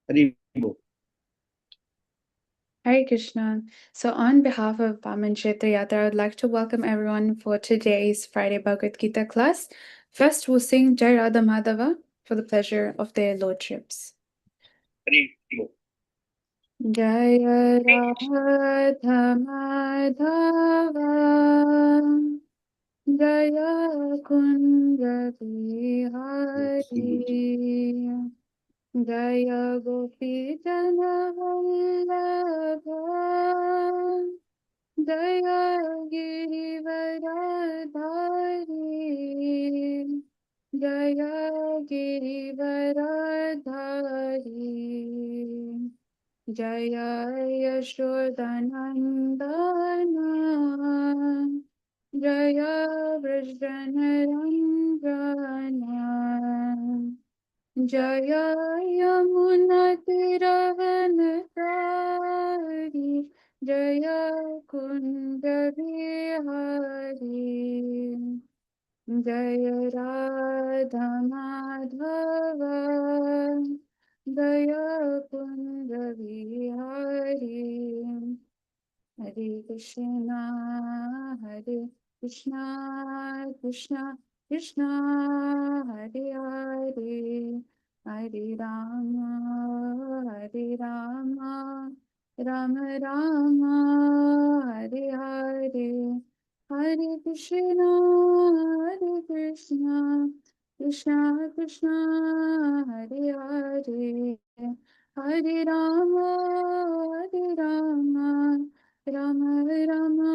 हरि बोल। Hare Krishna. So, on behalf of Vaman Kshetra Yatra, I would like to welcome everyone for today's Friday Bhagavad Gita class. First, we'll sing Jai Radha Madhava for the pleasure of their lordships. Hari बोल। Jai Radha Madhava Jaya Kunda Bihari Jaya Gopi Jana Vallabha Jaya Girivaradhari Jaya Girivaradhari Jaya Yashodanandana Jaya Vrajjanarandana Jaya Yamunatiravanatari Jaya Kunda Bihari Jaya Radha Madhava Jaya Kunda Bihari Hare Krishna Hare Krishna Krishna Krishna Hare Hare Hare Rama Hare Rama Rama Rama Hare Hare Hare Krishna Krishna Krishna Hare Hare Hare Rama Hare Rama Rama Rama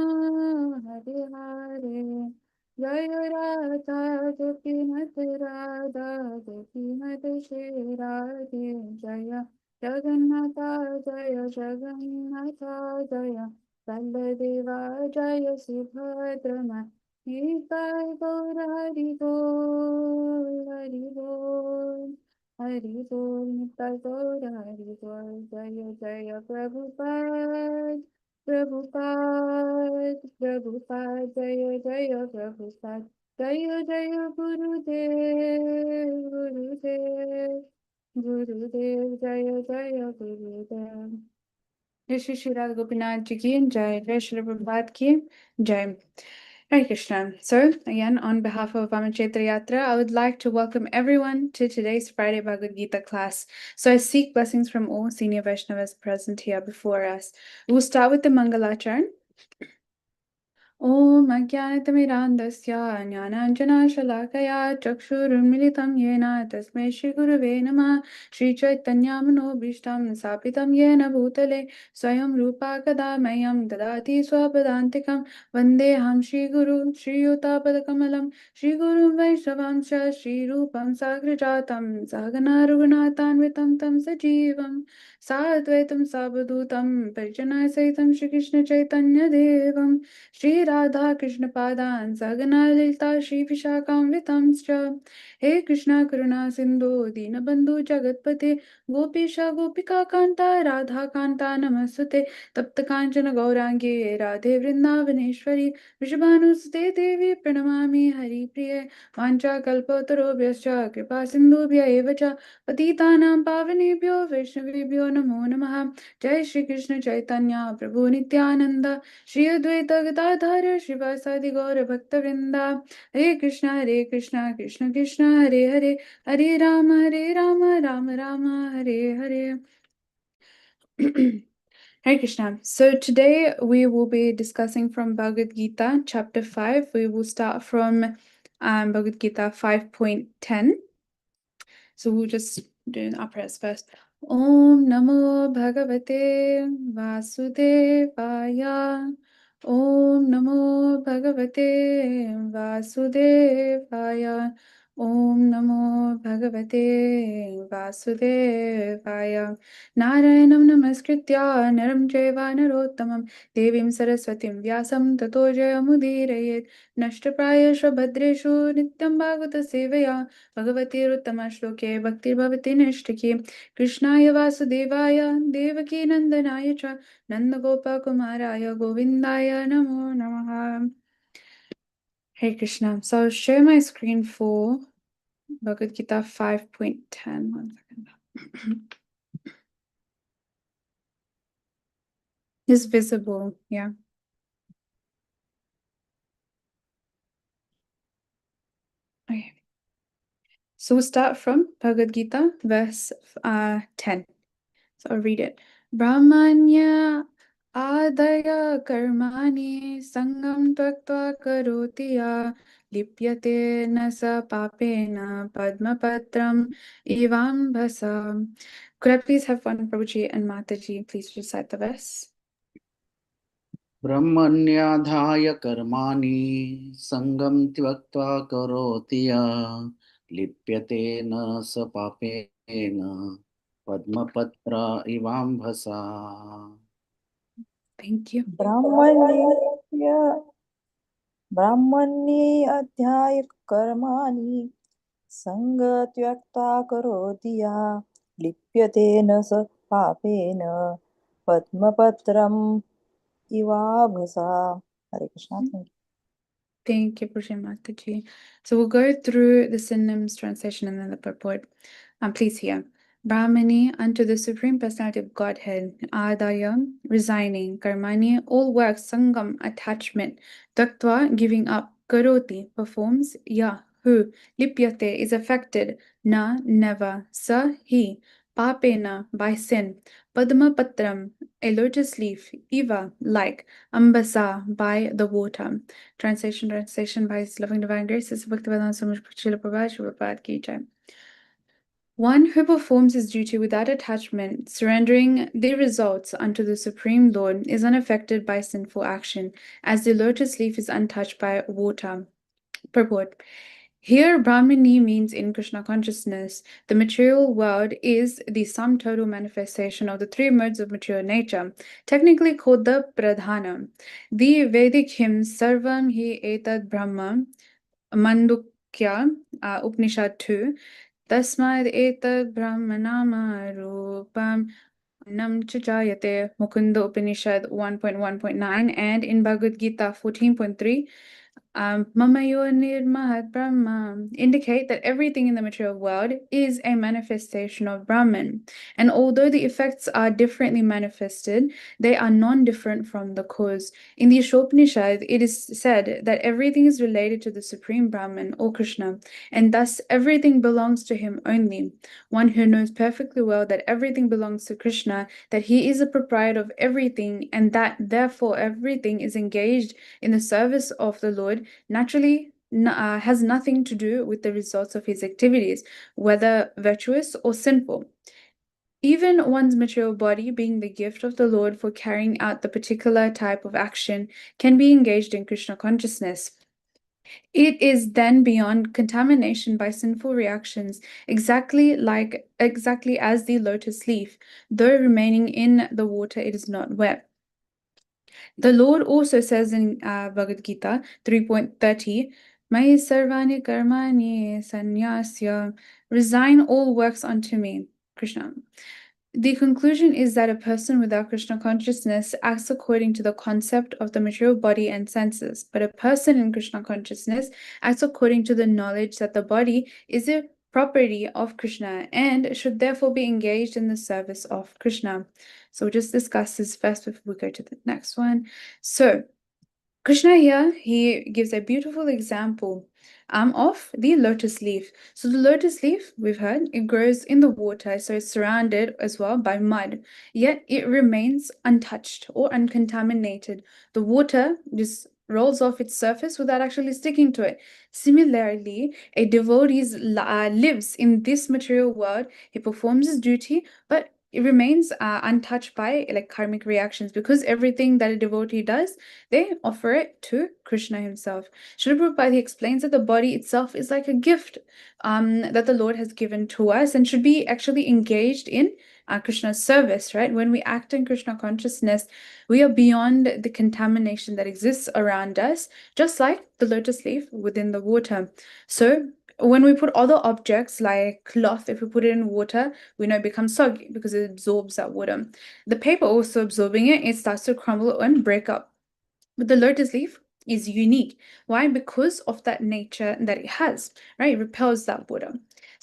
Hare Hare Jaya Radha Gopinath Radha Gopinath Shri Radhe Jaya Jagannatha Jaya Jagannatha Jaya Balladeva Jaya Subhadrama Nitai Gaur Hari Bol Hari Bol Hari Bol Nitai Gaur Hari Bol Jaya Jaya Prabhupada Prabhupada Prabhupada Jaya Jaya Prabhupada Jaya Jaya Gurudev Gurudev Gurudev Jaya Jaya Gurudev जय श्री श्री राधा गोपीनाथ जी की जय जय श्री प्रभुपाद की जय Hare Krishna. So, again, on behalf of Vamachetra Yatra, I would like to welcome everyone to today's Friday Bhagavad Gita class. So, I seek blessings from all senior Vaishnavas present here before us. We'll start with the Mangalacharn. ॐ अज्ञानतिमिरान्धस्य ज्ञानाञ्जनशलाकया चक्षुरुन्मिलितं येन तस्मै श्रीगुरवे नमः श्रीचैतन्यमनोभीष्टं स्थापितं येन भूतले स्वयं रूपा कदा मह्यं ददाति स्वपदान्तिकं वन्देऽहं श्रीगुरुं श्रीयुतापदकमलं श्रीगुरुं वैष्णवांश श्रीरूपं साग्रजातं सहगना रघुनाथान्वितं तं सजीवं साद्वैतं सावधूतं परिजनाय सहितं श्रीकृष्णचैतन्यदेवं Shri Radha Krishna Padan Sagana Lilita Shri Vishakam He Krishna Karuna Sindhu Dinabandhu Jagatpate Gopisha Gopika Kanta Radha Kanta Namasute Tapta Kanchana Gaurangi Radhe Vrindavaneshwari Vrishabhanusute Devi Pranamami Hari Priye Vancha Kalpotarobhyascha Kripa Sindhubhya Evacha Patitanam Pavanebhyo Vaishnavebhyo Namo Namaha Jai Shri Krishna Chaitanya Prabhu Nityananda Shri Advaita Gadadhara Srivasadi Gaura Bhakta Hare Krishna Krishna Krishna Hare Hare Hare Rama Rama Rama Hare Hare Hare Krishna. So today we will be discussing from Bhagavad Gita Chapter 5. We will start from Bhagavad Gita 5.10. So we'll just do an upras first. Om Namo Bhagavate Vasudevaya. Om Namo Bhagavate Vasudevaya. Om Namo Bhagavate Vasudevaya. Narayanam Namaskritya Naram Jeva Narottamam Devim Saraswatim Vyasam Tato Jayamudirayet Nashtaprayasha Bhadreshu Nityam Bhagavata Sevaya भगवतीरुत्तमश्लोके भक्तिर्भवति नैष्टिकी कृष्णाय वासुदेवाय देवकी नन्दनाय च नन्दगोपकुमाराय गोविन्दाय नमो नमः. Hare Krishna. So I'll share my screen for Bhagavad Gita 5.10. 1 second. Is visible, yeah. Okay. So we'll start from Bhagavad Gita, verse 10. So I'll read it. Brahmanya adaya karmani sangam tvaktva karoti ya lipyate na sa papena padmapatram ivam bhasa. Could I please have one Prabhuji and Mataji please recite the verse? ब्रह्मण्याधाय कर्माणि सङ्गं त्यक्त्वा करोति यः लिप्यते न स पापेन पद्मपत्र इवाम्भसा. Thank you. ब्राह्मण्ये अध्याय कर्माणि सङ्गत्यक्ता करोति यः लिप्यते न स पापेन पद्मपत्रम् इवाभसा. Hare Krishna. Thank you. Thank you, Prabhuji and Mataji. So we'll go through the synonyms translation and then the purport. Please hear. Brahmani, unto the Supreme Personality of Godhead, Adaya, resigning, Karmani, all works, Sangam, attachment, Taktva, giving up, Karoti, performs, Ya, who, Lipyate, is affected, Na, never, Sa, he, Papena, by sin, Padma Patram, a lotus leaf, Eva, like, Ambasa, by the water. Translation by His Loving Divine Grace, Bhaktivedanta Swami Srila Prabhupada Ki Jai. One who performs his duty without attachment, surrendering the results unto the Supreme Lord, is unaffected by sinful action, as the lotus leaf is untouched by water. Purport. Here, Brahmani means in Krishna consciousness. The material world is the sum total manifestation of the three modes of material nature, technically called the Pradhana. The Vedic hymn Sarvam Hi Etad Brahma, Mandukya, Upanishad 2, Tasmad Etad Brahmanama Rupam Nam Chajayate, Mukunda Upanishad 1.1.9, and in Bhagavad Gita 14.3, Mamayo Nirmahat Brahma, indicate that everything in the material world is a manifestation of Brahman. And although the effects are differently manifested, they are non-different from the cause. In the Upanishad, it is said that everything is related to the Supreme Brahman or Krishna, and thus everything belongs to him only. One who knows perfectly well that everything belongs to Krishna, that he is a proprietor of everything, and that therefore everything is engaged in the service of the Lord, naturally has nothing to do with the results of his activities, whether virtuous or sinful. Even one's material body, being the gift of the Lord for carrying out the particular type of action, can be engaged in Krishna consciousness. It is then beyond contamination by sinful reactions, exactly as the lotus leaf. Though remaining in the water, it is not wet. The Lord also says in Bhagavad Gita 3.30, Mai sarvani karmani sanyasya, resign all works unto me, Krishna. The conclusion is that a person without Krishna consciousness acts according to the concept of the material body and senses, but a person in Krishna consciousness acts according to the knowledge that the body is a property of Krishna and should therefore be engaged in the service of Krishna. So we'll just discuss this first before we go to the next one. So Krishna here, he gives a beautiful example of the lotus leaf. So the lotus leaf, we've heard, it grows in the water, so it's surrounded as well by mud, yet it remains untouched or uncontaminated. The water just rolls off its surface without actually sticking to it. Similarly, a devotee lives in this material world, he performs his duty, but it remains untouched by like karmic reactions, because everything that a devotee does, they offer it to Krishna himself. Srila Prabhupada explains that the body itself is like a gift that the Lord has given to us and should be actually engaged in Krishna's service, right? When we act in Krishna consciousness, we are beyond the contamination that exists around us, just like the lotus leaf within the water. So when we put other objects like cloth, if we put it in water, we know it becomes soggy because it absorbs that water. The paper also absorbing it, it starts to crumble and break up. But the lotus leaf is unique. Why? Because of that nature that it has, right? It repels that water.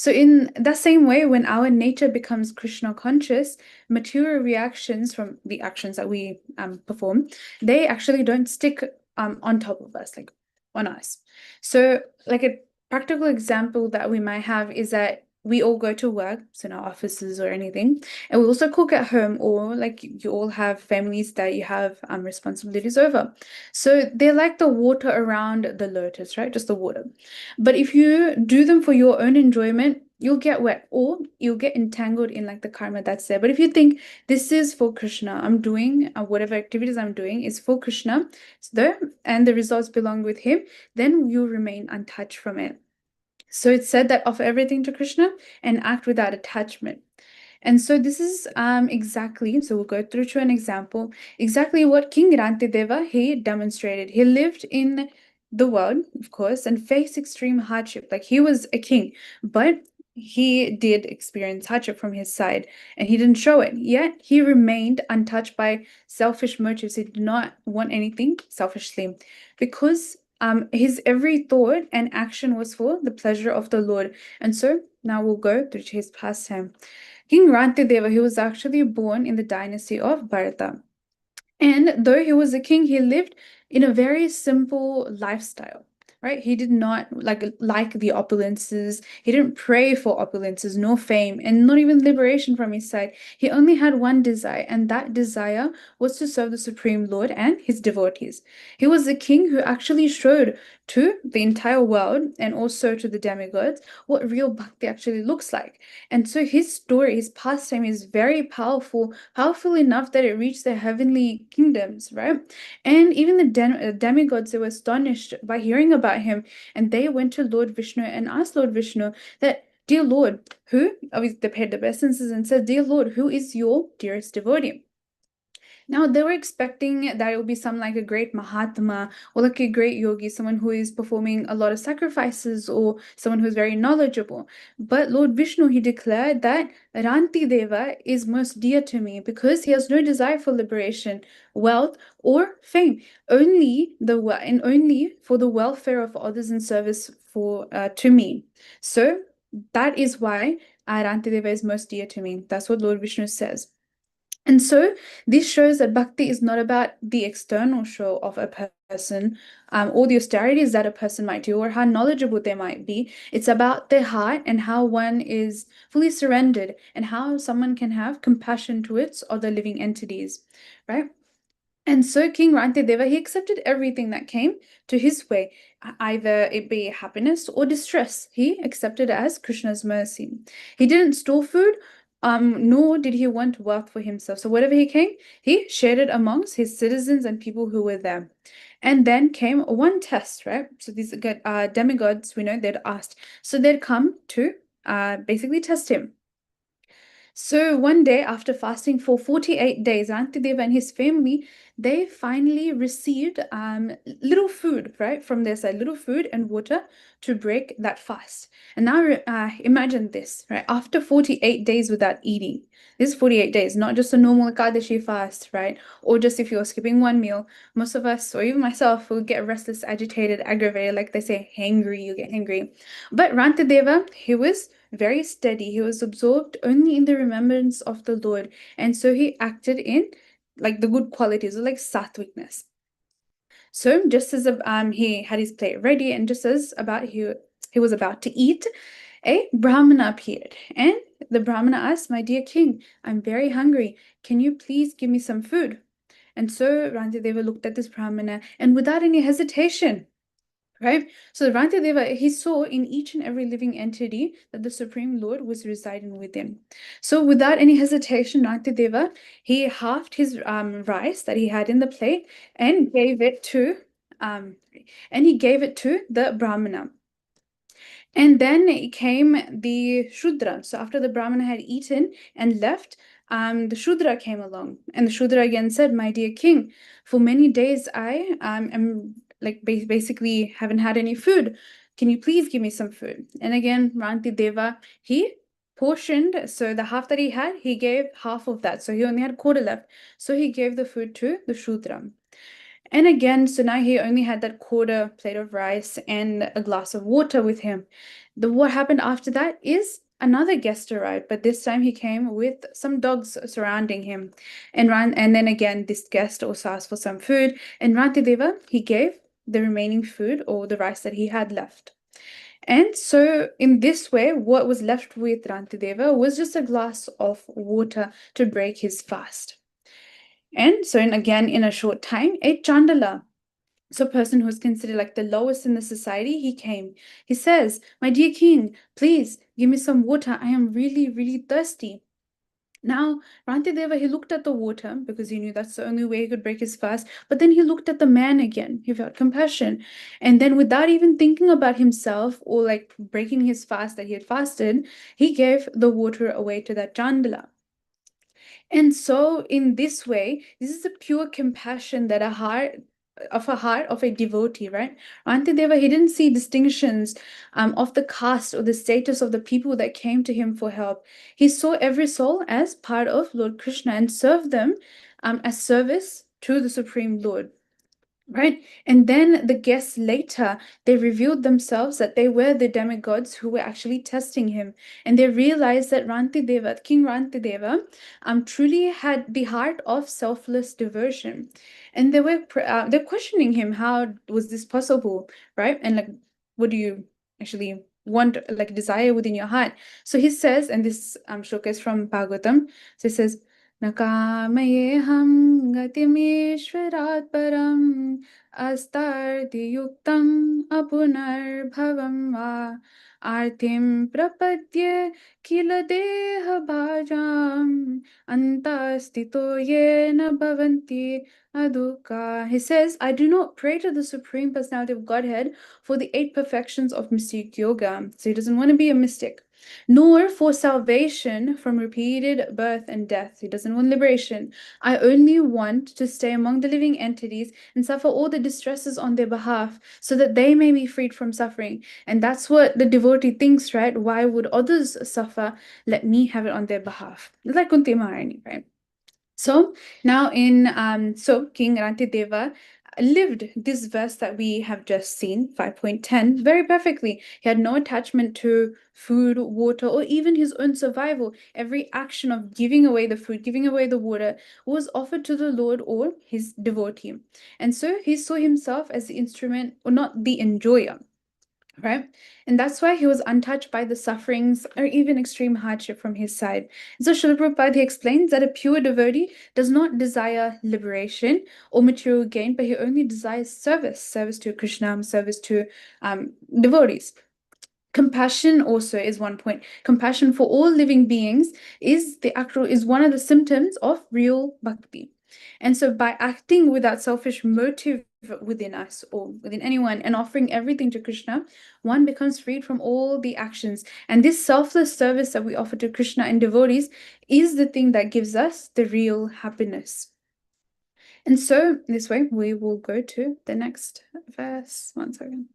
So in the same way, when our nature becomes Krishna conscious, material reactions from the actions that we perform, they actually don't stick on top of us, like on us. So like a practical example that we might have is that we all go to work, so in our offices or anything, and we also cook at home, or like you all have families that you have responsibilities over. So they're like the water around the lotus, right? Just the water. But if you do them for your own enjoyment, you'll get wet or you'll get entangled in like the karma that's there. But if you think this is for Krishna, I'm doing whatever activities I'm doing is for Krishna, so and the results belong with him, then you remain untouched from it. So it's said that offer everything to Krishna and act without attachment. And so this is exactly, so we'll go through to an example, exactly what King Rantideva, he demonstrated. He lived in the world, of course, and faced extreme hardship. Like he was a king, but he did experience hardship from his side and he didn't show it. Yet he remained untouched by selfish motives. He did not want anything selfishly because his every thought and action was for the pleasure of the Lord. And so now we'll go through to his pastime. King Rantideva, he was actually born in the dynasty of Bharata. And though he was a king, he lived in a very simple lifestyle, right? He did not like the opulences. He didn't pray for opulences, nor fame, and not even liberation from his side. He only had one desire, and that desire was to serve the Supreme Lord and his devotees. He was a king who actually showed to the entire world and also to the demigods what real bhakti actually looks like. And so his story, his pastime is very powerful, powerful enough that it reached the heavenly kingdoms, right? And even the demigods, they were astonished by hearing about him, and they went to Lord Vishnu and asked Lord Vishnu that, "Dear Lord, who," obviously they paid the obeisances and said, "Dear Lord, who is your dearest devotee?" Now they were expecting that it would be some like a great Mahatma or like a great yogi, someone who is performing a lot of sacrifices or someone who is very knowledgeable. But Lord Vishnu, he declared that Ranti Deva is most dear to me because he has no desire for liberation, wealth, or fame, only and only for the welfare of others in service for to me. So that is why Ranti Deva is most dear to me. That's what Lord Vishnu says. And so this shows that bhakti is not about the external show of a person or the austerities that a person might do or how knowledgeable they might be. It's about their heart and how one is fully surrendered and how someone can have compassion towards other living entities, right? And so King Rantideva, he accepted everything that came to his way, either it be happiness or distress. He accepted it as Krishna's mercy. He didn't store food, nor did he want wealth for himself. So whatever he came, he shared it amongst his citizens and people who were there. And then came one test, right? So these demigods, we know they'd asked. So they'd come to basically test him. So one day, after fasting for 48 days, Antideva and his family, they finally received little food, right, from their side, little food and water to break that fast. And now imagine this, right, after 48 days without eating. This is 48 days, not just a normal Ekadashi fast, right, or just if you're skipping one meal. Most of us, or even myself, will get restless, agitated, aggravated, like they say, hangry, you get hangry. But Rantideva, he was very steady. He was absorbed only in the remembrance of the Lord. And so he acted in like the good qualities, or like sattwicness. So just as he had his plate ready, and just as he was about to eat, a Brahmana appeared. And the Brahmana asked, "My dear king, I'm very hungry. Can you please give me some food?" And so Rantideva looked at this Brahmana, and without any hesitation, right? So Rantideva, he saw in each and every living entity that the Supreme Lord was residing within. So without any hesitation, Rantideva, he halved his rice that he had in the plate and gave it to the Brahmana. And then came the Shudra. So after the Brahmana had eaten and left, the Shudra came along. And the Shudra again said, "My dear king, for many days I am like basically haven't had any food. Can you please give me some food?" And again, Ranti Deva, he portioned. So the half that he had, he gave half of that. So he only had quarter left. So he gave the food to the Shudra. And again, so now he only had that quarter plate of rice and a glass of water with him. What happened after that is another guest arrived, but this time he came with some dogs surrounding him. And then again, this guest also asked for some food. And Rantideva, he gave the remaining food or the rice that he had left. And so, in this way, what was left with Rantideva was just a glass of water to break his fast. And so, again, in a short time, a Chandala, so a person who's considered like the lowest in the society, he came. He says, "My dear king, please give me some water. I am really, really thirsty." Now, Rantideva, he looked at the water because he knew that's the only way he could break his fast. But then he looked at the man again. He felt compassion. And then, without even thinking about himself or like breaking his fast that he had fasted, he gave the water away to that Chandala. And so, in this way, this is a pure compassion that a heart of a devotee, right? Antideva, he didn't see distinctions of the caste or the status of the people that came to him for help. He saw every soul as part of Lord Krishna and served them as service to the Supreme Lord. Right? And then the guests later, they revealed themselves that they were the demigods who were actually testing him. And they realized that Rantideva, King Rantideva, truly had the heart of selfless devotion. And they're questioning him, how was this possible? Right? And like, what do you actually want, like desire within your heart? So he says, and this shloka is from Bhagavatam. So he says, न कामयेऽहं गतिमीश्वरात् परम् अस्तार्तियुक्तम् अपुनर्भवं वा आर्तिं प्रपद्ये किल देहभाजाम् अन्तःस्थितो येन भवन्ति adukkha. He says, I do not pray to the Supreme Personality of Godhead for the 8 perfections of mystic yoga. So he doesn't want to be a mystic, nor for salvation from repeated birth and death. He doesn't want liberation. I only want to stay among the living entities and suffer all the distresses on their behalf so that they may be freed from suffering. And that's what the devotee thinks, right? Why would others suffer? Let me have it on their behalf. It's like Kunti Maharani, right? So now so King Rantideva lived this verse that we have just seen, 5.10, very perfectly. He had no attachment to food, water, or even his own survival. Every action of giving away the food, giving away the water was offered to the Lord or his devotee. And so he saw himself as the instrument, or not the enjoyer. Right? And that's why he was untouched by the sufferings or even extreme hardship from his side. So Srila Prabhupada, he explains that a pure devotee does not desire liberation or material gain, but he only desires service to Krishna, service to devotees. Compassion also is one point. Compassion for all living beings is one of the symptoms of real bhakti. And so by acting without selfish motive within us or within anyone and offering everything to Krishna, one becomes freed from all the actions. And this selfless service that we offer to Krishna and devotees is the thing that gives us the real happiness. And so this way we will go to the next verse. One second.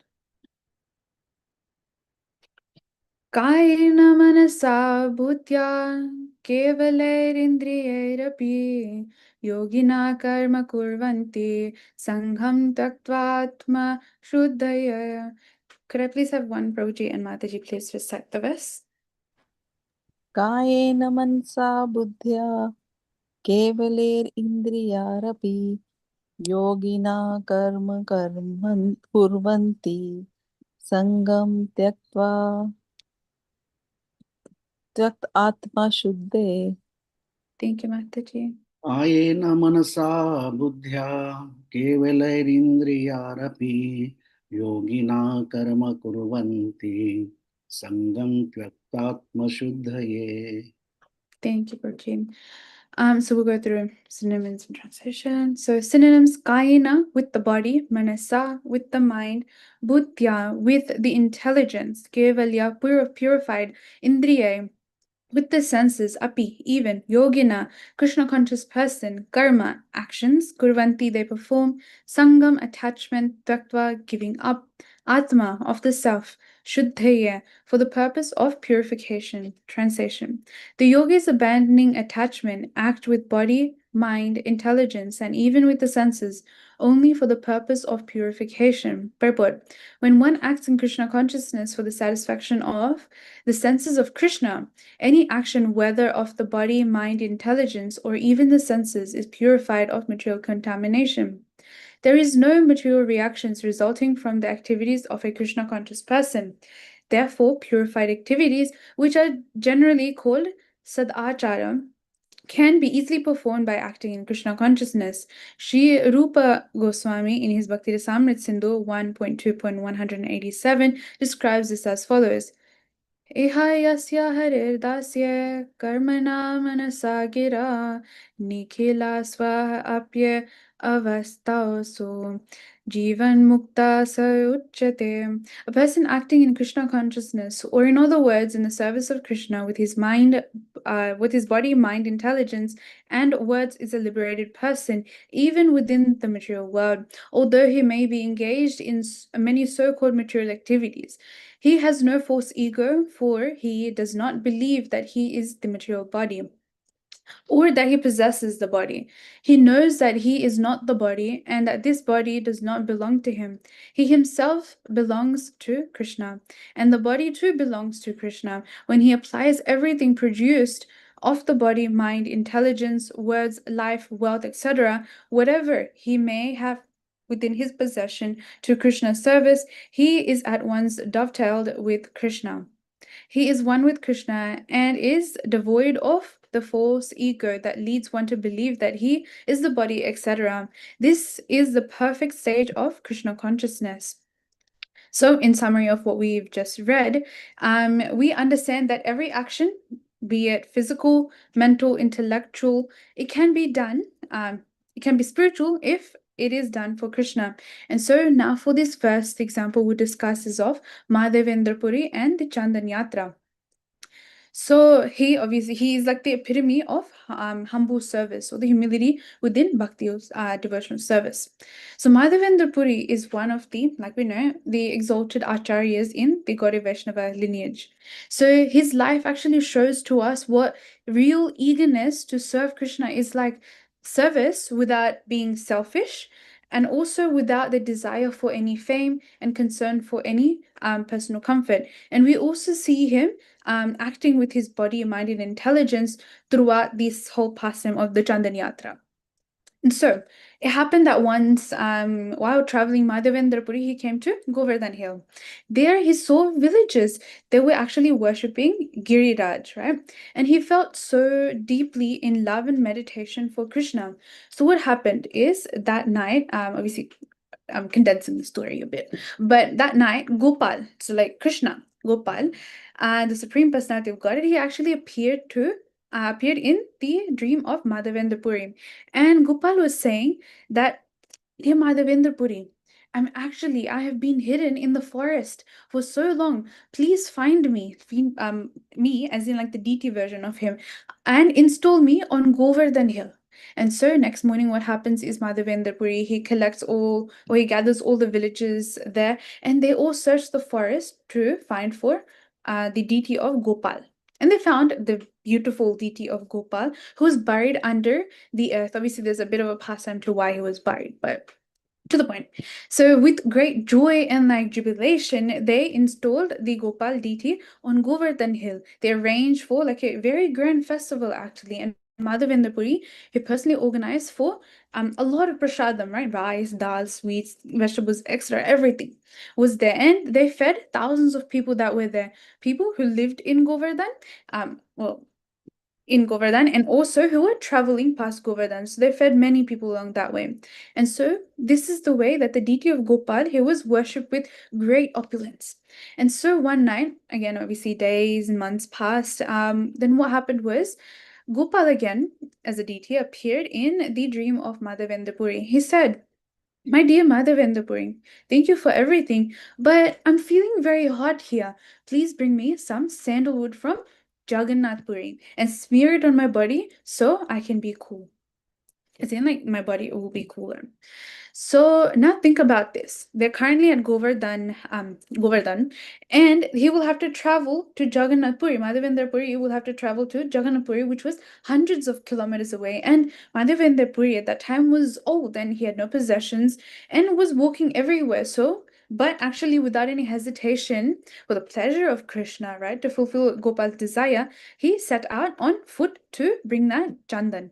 कायेन मनसा बुद्ध्या केवलैरिन्द्रियैरपि योगिना कर्म कुर्वन्ति संघं त्यक्त्वात्मा शुद्धय. Could I please have one Prabhuji and Mataji please recite the verse? कायेन मनसा बुद्ध्या केवलैरिन्द्रियारपि योगिना कर्म कुर्वन्ति सङ्गं त्यक्त आत्मा शुद्धे. Thank you, Mataji. आयेन मनसा बुद्ध्या केवलैरिन्द्रियारपि योगिना कर्म कुर्वन्ति सङ्गं त्यक्तात्मशुद्धये. Thank you, Prabhuji. So we'll go through synonyms and translation. So synonyms: kayena with the body, manasa with the mind, buddhya with the intelligence, kevalya purified, indriya with the senses, api even, yogina Krishna conscious person, karma actions, kurvanti they perform, sangam attachment, tattva giving up, atma of the self, shuddhaya for the purpose of purification. Translation: the yogis abandoning attachment act with body, mind, intelligence, and even with the senses, only for the purpose of purification. Purport. When one acts in Krishna consciousness for the satisfaction of the senses of Krishna, any action, whether of the body, mind, intelligence, or even the senses, is purified of material contamination. There is no material reactions resulting from the activities of a Krishna conscious person. Therefore, purified activities, which are generally called sadachara, can be easily performed by acting in Krishna consciousness. Sri Rupa Goswami, in his Bhakti Rasamrit Sindhu 1.2.187, describes this as follows. Iha yasya haridasya karmana manasa gira nikhila swaha apya avastaosu jivan mukta sa uchyate. A person acting in Krishna consciousness, or in other words, in the service of Krishna with his mind, with his body, mind, intelligence, and words, is a liberated person, even within the material world, although he may be engaged in many so-called material activities. He has no false ego, for he does not believe that he is the material body or that he possesses the body. He knows that he is not the body and that this body does not belong to him. He himself belongs to Krishna, and the body too belongs to Krishna. When he applies everything produced of the body, mind, intelligence, words, life, wealth, etc., whatever he may have within his possession to Krishna's service, he is at once dovetailed with Krishna. He is one with Krishna and is devoid of the false ego that leads one to believe that he is the body, etc. This is the perfect stage of Krishna consciousness. So, in summary of what we've just read, we understand that every action, be it physical, mental, intellectual, it can be done. It can be spiritual if it is done for Krishna. And so now for this first example we discuss is of Madhavendra Puri and the Chandan Yatra. So he is like the epitome of humble service, or the humility within bhakti devotional service. So Madhavendra Puri is one of the, like we know, the exalted acharyas in the Gaudiya Vaishnava lineage. So his life actually shows to us what real eagerness to serve Krishna is like: service without being selfish, and also without the desire for any fame and concern for any personal comfort. And we also see him acting with his body, mind, and intelligence throughout this whole pastime of the Chandan Yatra. And so it happened that once, while traveling Madhavendra Puri, he came to Govardhan Hill. There he saw villages. They were actually worshipping Giriraj, right? And he felt so deeply in love and meditation for Krishna. So what happened is that night, obviously I'm condensing the story a bit, but that night, Gopal, so like Krishna, Gopal, the Supreme Personality of Godhead, he actually appeared in the dream of Madhavendra Puri. And Gopal was saying that, dear Madhavendra Puri, I have been hidden in the forest for so long. Please find me, as in like the deity version of him, and install me on Govardhan Hill. And so next morning, what happens is Madhavendra Puri, he gathers all the villages there, and they all search the forest to find for the deity of Gopal. And they found the beautiful deity of Gopal, who was buried under the earth. Obviously, there's a bit of a pastime to why he was buried, but to the point. So, with great joy and like jubilation, they installed the Gopal deity on Govardhan Hill. They arranged for like a very grand festival actually, and Madhavendra Puri, he personally organized for a lot of prasadam, right? Rice, dal, sweets, vegetables, extra, everything was there. And they fed thousands of people that were there. People who lived in Govardhan, in Govardhan, and also who were traveling past Govardhan. So they fed many people along that way. And so this is the way that the deity of Gopal, he was worshipped with great opulence. And so one night, again, obviously days and months passed, then what happened was Gopal again, as a deity, appeared in the dream of Madhavendra Puri. He said, my dear Madhavendra Puri, thank you for everything, but I'm feeling very hot here. Please bring me some sandalwood from Jagannath Puri and smear it on my body so I can be cool. As in, like, my body will be cooler. So now think about this. They're currently at Govardhan, and he will have to travel to Jagannath Puri. Madhavendra Puri will have to travel to Jagannath Puri, which was hundreds of kilometers away. And Madhavendra Puri at that time was old and he had no possessions and was walking everywhere. So, but actually, without any hesitation, for the pleasure of Krishna, right, to fulfill Gopal's desire, he set out on foot to bring that Chandan.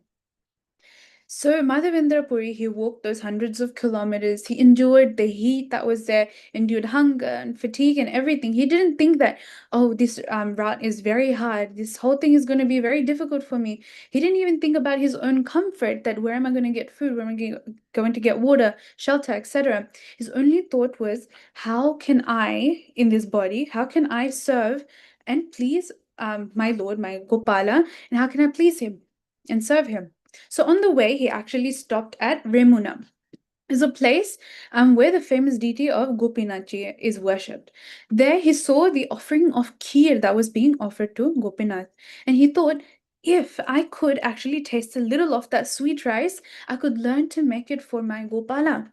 So Madhavendra Puri, he walked those hundreds of kilometers. He endured the heat that was there, endured hunger and fatigue and everything. He didn't think that, oh, this route is very hard. This whole thing is going to be very difficult for me. He didn't even think about his own comfort, that where am I going to get food? Where am I going to get water, shelter, etc. His only thought was, how can I, in this body, how can I serve and please my Lord, my Gopala, and how can I please him and serve him? So on the way, he actually stopped at Remuna. It's a place where the famous deity of Gopinathji is worshipped. There he saw the offering of kheer that was being offered to Gopinath. And he thought, if I could actually taste a little of that sweet rice, I could learn to make it for my Gopala.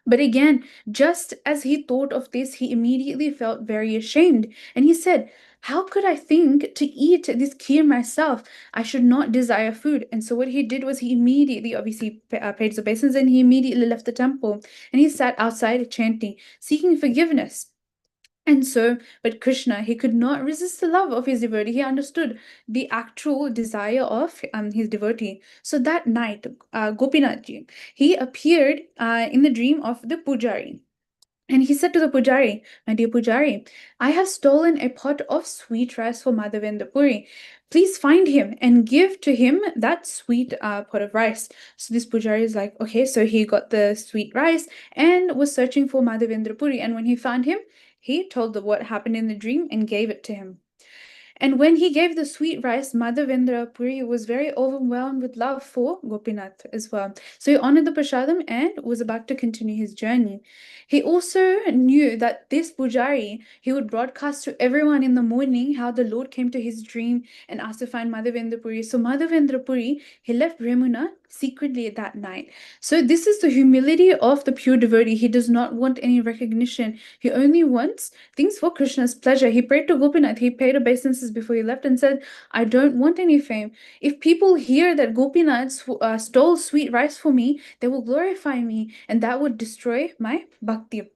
But again, just as he thought of this, he immediately felt very ashamed. And he said, how could I think to eat this kheer myself? I should not desire food. And so what he did was he immediately, obviously, paid his obeisance and he immediately left the temple. And he sat outside chanting, seeking forgiveness. And so, but Krishna, he could not resist the love of his devotee. He understood the actual desire of his devotee. So that night, Gopinathji, he appeared in the dream of the Pujari. And he said to the Pujari, my dear Pujari, I have stolen a pot of sweet rice for Madhavendra Puri. Please find him and give to him that sweet pot of rice. So this Pujari is like, okay, so he got the sweet rice and was searching for Madhavendra Puri. And when he found him, he told them what happened in the dream and gave it to him. And when he gave the sweet rice, Madhavendra Puri was very overwhelmed with love for Gopinath as well. So he honored the prasadam and was about to continue his journey. He also knew that this Pujari, he would broadcast to everyone in the morning how the Lord came to his dream and asked to find Madhavendra Puri. So Madhavendra Puri, he left Remuna secretly that night. So this is the humility of the pure devotee. He does not want any recognition. He only wants things for Krishna's pleasure. He prayed to Gopinath. He paid obeisances before he left and said, I don't want any fame. If people hear that Gopinath stole sweet rice for me, they will glorify me and that would destroy my bhakti.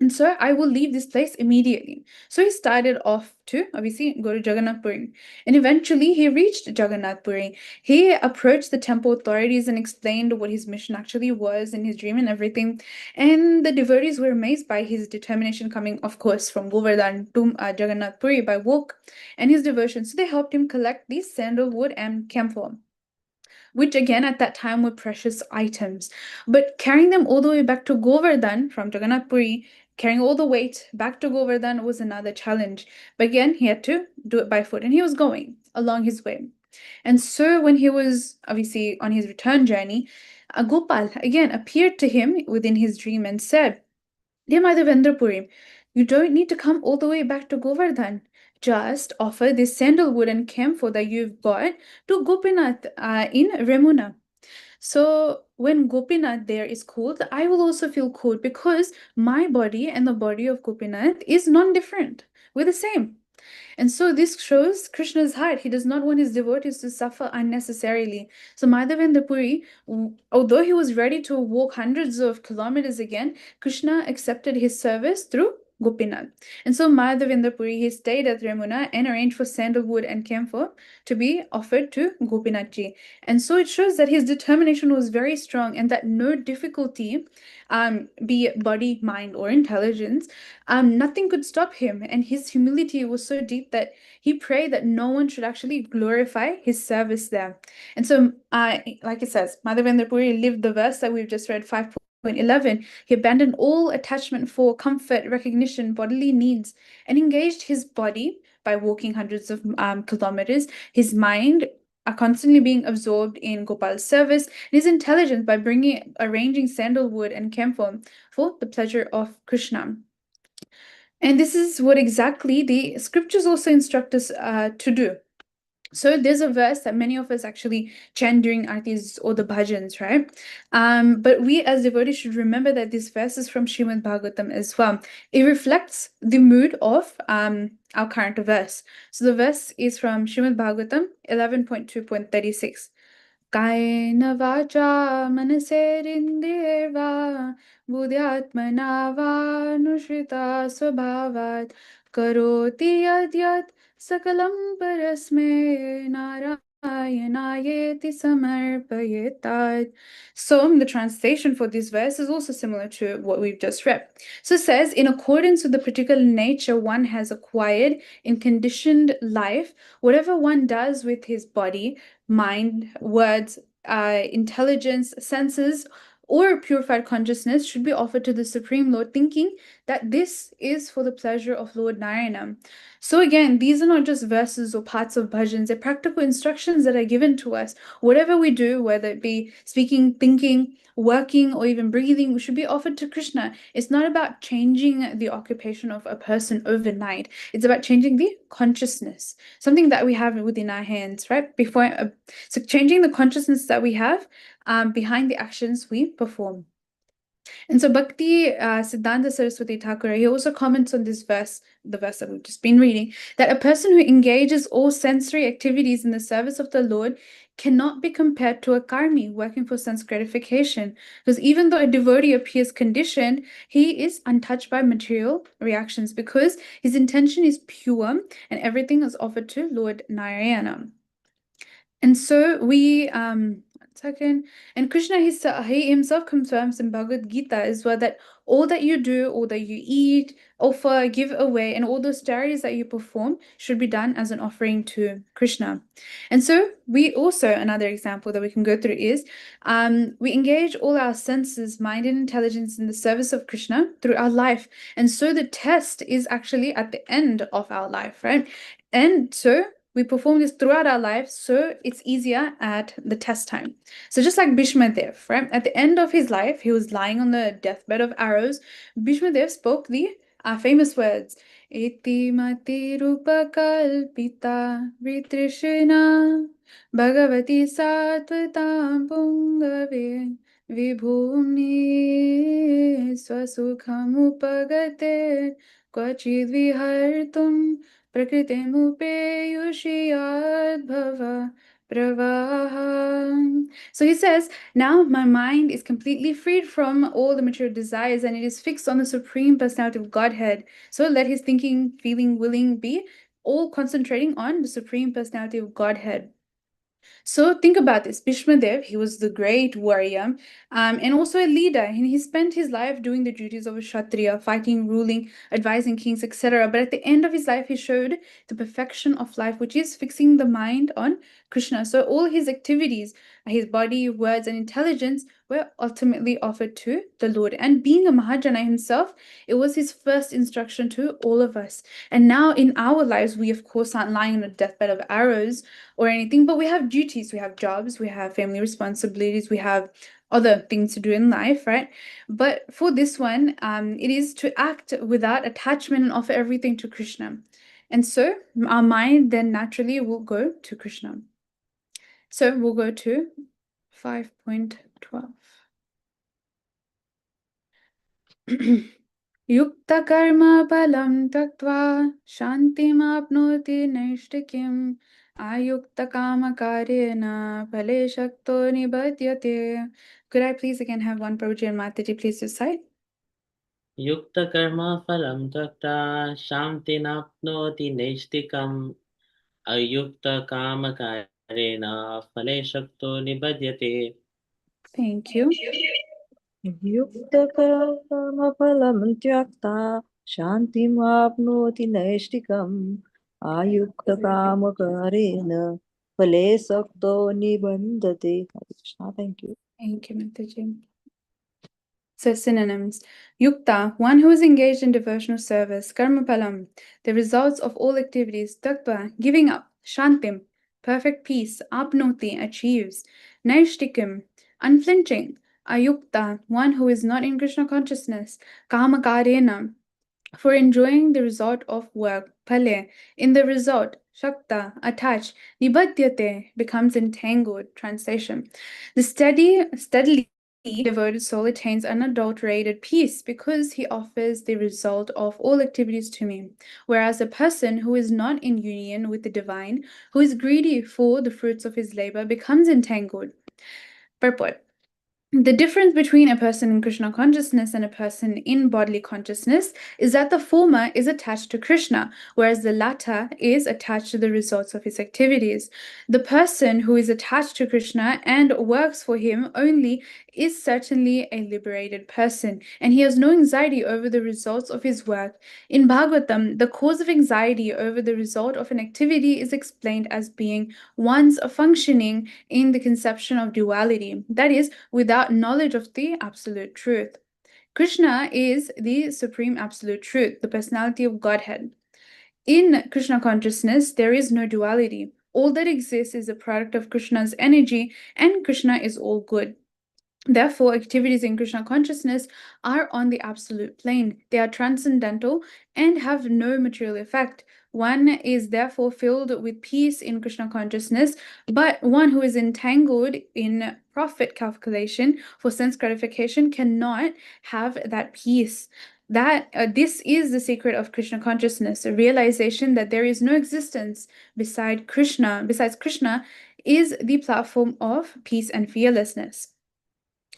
And so I will leave this place immediately. So he started off to obviously go to Jagannath Puri. And eventually he reached Jagannath Puri. He approached the temple authorities and explained what his mission actually was in his dream and everything. And the devotees were amazed by his determination coming, of course, from Govardhan to Jagannath Puri by walk and his devotion. So they helped him collect these sandalwood and camphor, which again at that time were precious items. But carrying them all the way back to Govardhan from Jagannath Puri, carrying all the weight back to Govardhan was another challenge. But again, he had to do it by foot, and he was going along his way. And so when he was obviously on his return journey, Gopal again appeared to him within his dream and said, Dear Madhavendra Puri, you don't need to come all the way back to Govardhan. Just offer this sandalwood and camphor that you've got to Gopinath in Remuna. So when Gopinath there is cold, I will also feel cold because my body and the body of Gopinath is non-different. We're the same. And so this shows Krishna's heart. He does not want his devotees to suffer unnecessarily. So Madhavendra Puri, although he was ready to walk hundreds of kilometers again, Krishna accepted his service through Gopinath. And so Madhavendra Puri, he stayed at Remuna and arranged for sandalwood and camphor to be offered to Gopinathji. And so it shows that his determination was very strong and that no difficulty, be it body, mind, or intelligence, nothing could stop him. And his humility was so deep that he prayed that no one should actually glorify his service there. And so, like it says, Madhavendra Puri lived the verse that we've just read, 5.11. He abandoned all attachment for comfort, recognition, bodily needs, and engaged his body by walking hundreds of kilometers, his mind are constantly being absorbed in Gopal's service, and his intelligence by arranging sandalwood and camphor for the pleasure of Krishna. And this is what exactly the scriptures also instruct us to do. So there's a verse that many of us actually chant during artis or the bhajans, right? But we as devotees should remember that this verse is from Srimad Bhagavatam as well. It reflects the mood of our current verse. So the verse is from Srimad Bhagavatam 11.2.36. कायेन वाचा मनसेरिन्द्रियैर्वा बुद्ध्यात्मना वानुसृता स्वभावात् करोति यद्यत् सकलं परस्मै नारायणायेति समर्पयेत्. So the translation for this verse is also similar to what we've just read. So it says, in accordance with the particular nature one has acquired in conditioned life, whatever one does with his body, mind, words, intelligence, senses, or purified consciousness should be offered to the Supreme Lord, thinking that this is for the pleasure of Lord Narayana. So again, these are not just verses or parts of bhajans, they're practical instructions that are given to us. Whatever we do, whether it be speaking, thinking, working, or even breathing, should be offered to Krishna. It's not about changing the occupation of a person overnight. It's about changing the consciousness, something that we have within our hands, right? So changing the consciousness that we have behind the actions we perform. And so Bhakti Siddhanta Saraswati Thakur, he also comments on this verse, the verse that we've just been reading, that a person who engages all sensory activities in the service of the Lord cannot be compared to a karmi working for sense gratification. Because even though a devotee appears conditioned, he is untouched by material reactions because his intention is pure and everything is offered to Lord Narayana. And so one second, and Krishna he himself confirms in Bhagavad Gita as well that all that you do, all that you eat, offer, give away, and all those charities that you perform should be done as an offering to Krishna. And so we also, another example that we can go through is we engage all our senses, mind, and intelligence in the service of Krishna through our life. And so the test is actually at the end of our life, right? And so we perform this throughout our lives, so it's easier at the test time. So just like Bhishma Dev, right? At the end of his life, he was lying on the deathbed of arrows. Bhishma Dev spoke the famous words, Iti mati rupa kalpita vitrishena bhagavati sattvatam pungave vibhumi swasukham upagate kvachid vihartum Prakritimupeyushiyadbhava pravaham. So he says, now my mind is completely freed from all the material desires and it is fixed on the Supreme Personality of Godhead. So let his thinking, feeling, willing be all concentrating on the Supreme Personality of Godhead. So think about this. Bhishma Dev, he was the great warrior and also a leader. And he spent his life doing the duties of a Kshatriya, fighting, ruling, advising kings, etc. But at the end of his life, he showed the perfection of life, which is fixing the mind on Krishna. So all his activities, his body, words, and intelligence were ultimately offered to the Lord. And being a Mahajana himself, it was his first instruction to all of us. And now in our lives, we of course aren't lying on a deathbed of arrows or anything, but we have duties, we have jobs, we have family responsibilities, we have other things to do in life, right? But for this one, it is to act without attachment and offer everything to Krishna. And so our mind then naturally will go to Krishna. So we'll go to 5.12. Yukta balam taktva shantimapnoti naishtikim ayukta karyena phale shakto nibhadyate. Could I please again have one Prabhuji and Mataji please recite? युक्तकर्मफलं त्यक्त्वा शान्तिनाप्नोति नैष्टिकम् अयुक्तकामकारेण फले शक्तो निबध्यते. Thank you. युक्तकर्मफलं त्यक्त्वा शान्तिमाप्नोति नैष्टिकम् आयुक्तकामकारेण फले सक्तो निबन्धते. Hare Krishna. Thank you. Thank you, Mataji. So synonyms. Yukta, one who is engaged in devotional service. Karmapalam, the results of all activities. Tattva, giving up. Shantim, perfect peace. Apnoti, achieves. Naishtikim, unflinching. Ayukta, one who is not in Krishna consciousness. Kamakarena, for enjoying the result of work. Phale, in the result. shakta, attached, nibadyate, becomes entangled. Translation. The steadily devoted soul attains unadulterated peace because he offers the result of all activities to me. Whereas a person who is not in union with the divine, who is greedy for the fruits of his labor, becomes entangled. Purport. The difference between a person in Krishna consciousness and a person in bodily consciousness is that the former is attached to Krishna, whereas the latter is attached to the results of his activities. The person who is attached to Krishna and works for him only is certainly a liberated person, and he has no anxiety over the results of his work. In Bhagavatam, the cause of anxiety over the result of an activity is explained as being one's functioning in the conception of duality, that is, without knowledge of the absolute truth. Krishna is the supreme absolute truth, the personality of Godhead. In Krishna consciousness, there is no duality. All that exists is a product of Krishna's energy, and Krishna is all good. Therefore, activities in Krishna consciousness are on the absolute plane. They are transcendental and have no material effect. One is therefore filled with peace in Krishna consciousness, but one who is entangled in profit calculation for sense gratification cannot have that peace. This is the secret of Krishna consciousness, a realization that there is no existence besides Krishna is the platform of peace and fearlessness.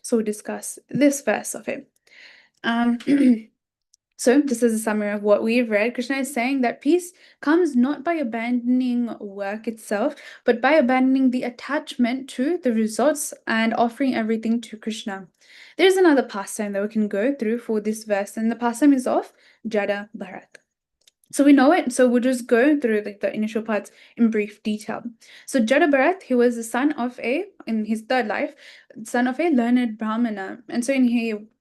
So we'll discuss this verse of it. So this is a summary of what we've read. Krishna is saying that peace comes not by abandoning work itself, but by abandoning the attachment to the results and offering everything to Krishna. There's another pastime that we can go through for this verse, and the pastime is of Jada Bharat. So we know it, so we'll just go through the initial parts in brief detail. So Jada Bharat, he was the son of in his third life, son of a learned Brahmana. And so in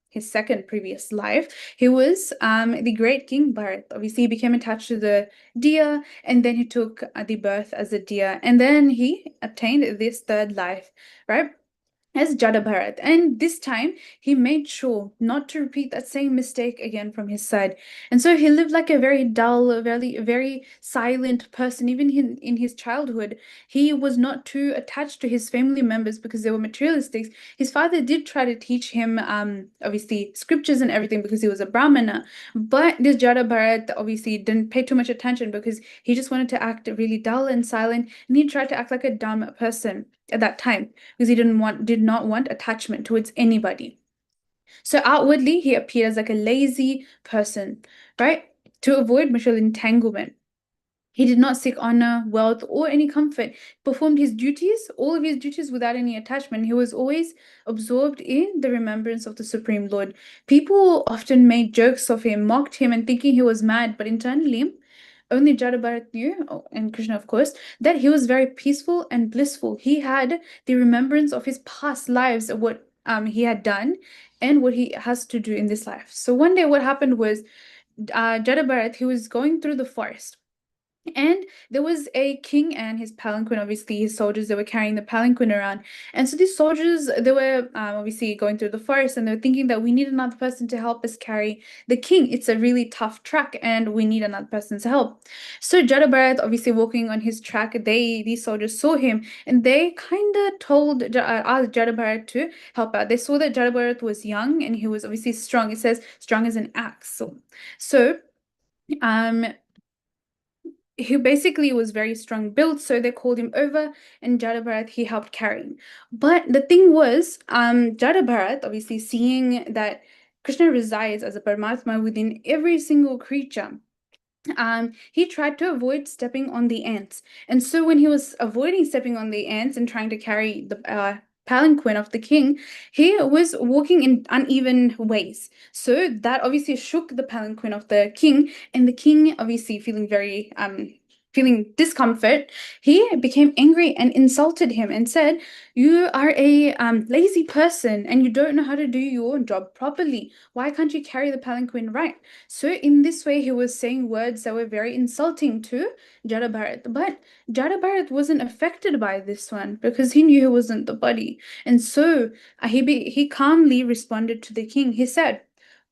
his second previous life, he was the great King Bharat. Obviously, he became attached to the deer, and then he took the birth as a deer, and then he obtained this third life, right? As Jada Bharat. And this time, he made sure not to repeat that same mistake again from his side. And so he lived like a very dull, very silent person. Even in his childhood, he was not too attached to his family members because they were materialistics. His father did try to teach him, obviously, scriptures and everything because he was a Brahmana. But this Jada Bharat obviously didn't pay too much attention because he just wanted to act really dull and silent. And he tried to act like a dumb person at that time because he did not want attachment towards anybody. So outwardly he appeared as like a lazy person, right? To avoid material entanglement. He did not seek honor, wealth, or any comfort. Performed his duties, all of his duties, without any attachment. He was always absorbed in the remembrance of the Supreme Lord. People often made jokes of him, mocked him, and thinking he was mad, but internally only Jada Bharat knew, and Krishna of course, that he was very peaceful and blissful. He had the remembrance of his past lives, what he had done, and what he has to do in this life. So one day what happened was Jada Bharat, he was going through the forest. And there was a king and his palanquin, obviously his soldiers, they were carrying the palanquin around. And so these soldiers, they were obviously going through the forest, and they were thinking that we need another person to help us carry the king. It's a really tough track and we need another person's help. So Jada Bharat, obviously walking on his track, these soldiers saw him and they kind of asked Jada Bharat to help out. They saw that Jada Bharat was young and he was obviously strong. It says strong as an axe. So he basically was very strong built, so they called him over, and Jada Bharat he helped carry. But the thing was, Jada Bharat, obviously seeing that Krishna resides as a Paramatma within every single creature, he tried to avoid stepping on the ants. And so when he was avoiding stepping on the ants and trying to carry the palanquin of the king, he was walking in uneven ways. So that obviously shook the palanquin of the king, and the king, obviously feeling discomfort, he became angry and insulted him and said, "You are a lazy person and you don't know how to do your job properly. Why can't you carry the palanquin right?" So in this way, he was saying words that were very insulting to Jada Bharat. But Jada Bharat wasn't affected by this one because he knew he wasn't the body. And so he calmly responded to the king. He said,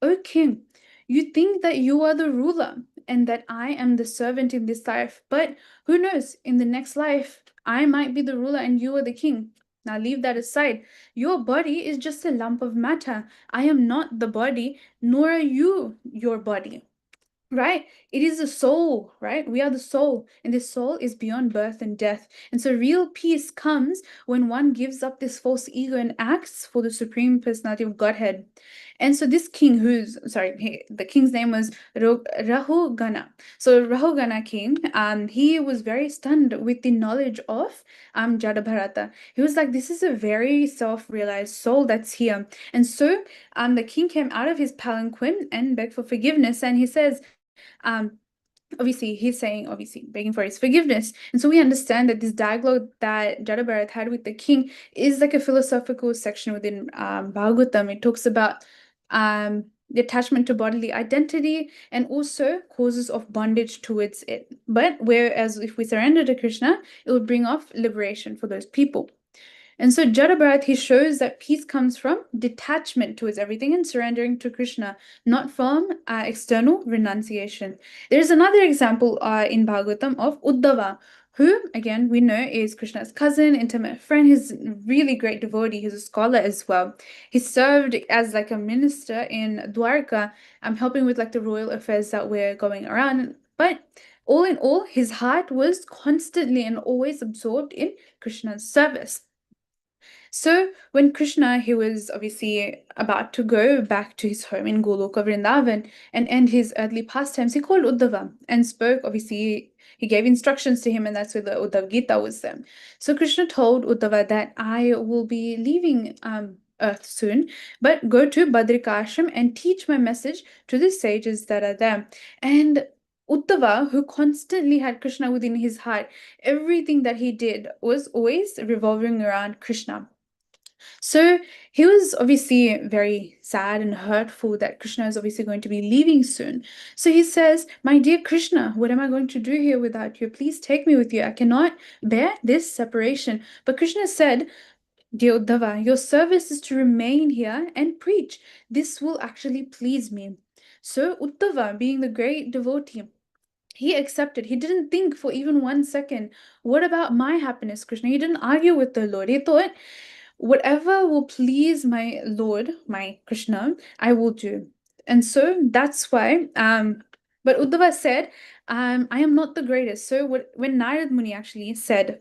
"O king, you think that you are the ruler and that I am the servant in this life. But who knows, in the next life, I might be the ruler and you are the king. Now leave that aside. Your body is just a lump of matter. I am not the body, nor are you your body. Right? It is the soul, right? We are the soul, and this soul is beyond birth and death. And so real peace comes when one gives up this false ego and acts for the Supreme Personality of Godhead. And so this king, the king's name was Rahugana. So Rahugana king, he was very stunned with the knowledge of Jadabharata. He was like, this is a very self-realized soul that's here. And so the king came out of his palanquin and begged for forgiveness, and he says, obviously he's saying, obviously begging for his forgiveness. And so we understand that this dialogue that Jadabharat had with the king is like a philosophical section within Bhagavatam. It talks about the attachment to bodily identity and also causes of bondage towards it. But whereas if we surrender to Krishna, it will bring off liberation for those people. And so Jadabharat, he shows that peace comes from detachment towards everything and surrendering to Krishna, not from external renunciation. There's another example in Bhagavatam of Uddhava, who, again, we know is Krishna's cousin, intimate friend. He's a really great devotee. He's a scholar as well. He served as like a minister in Dwarka, helping with like the royal affairs that were going around. But all in all, his heart was constantly and always absorbed in Krishna's service. So when Krishna, he was obviously about to go back to his home in Goloka Vrindavan and end his earthly pastimes, he called Uddhava and spoke. Obviously, he gave instructions to him, and that's where the Uddhav Gita was there. So Krishna told Uddhava that I will be leaving earth soon, but go to Badrika Ashram and teach my message to the sages that are there. And Uddhava, who constantly had Krishna within his heart, everything that he did was always revolving around Krishna. So he was obviously very sad and hurtful that Krishna is obviously going to be leaving soon. So he says, my dear Krishna, what am I going to do here without you? Please take me with you. I cannot bear this separation. But Krishna said, dear Uddhava, your service is to remain here and preach. This will actually please me. So Uddhava, being the great devotee, he accepted. He didn't think for even 1 second, what about my happiness, Krishna? He didn't argue with the Lord. He thought, whatever will please my Lord, my Krishna, I will do. And so that's why, but Uddhava said, I am not the greatest. So when Narad Muni actually said,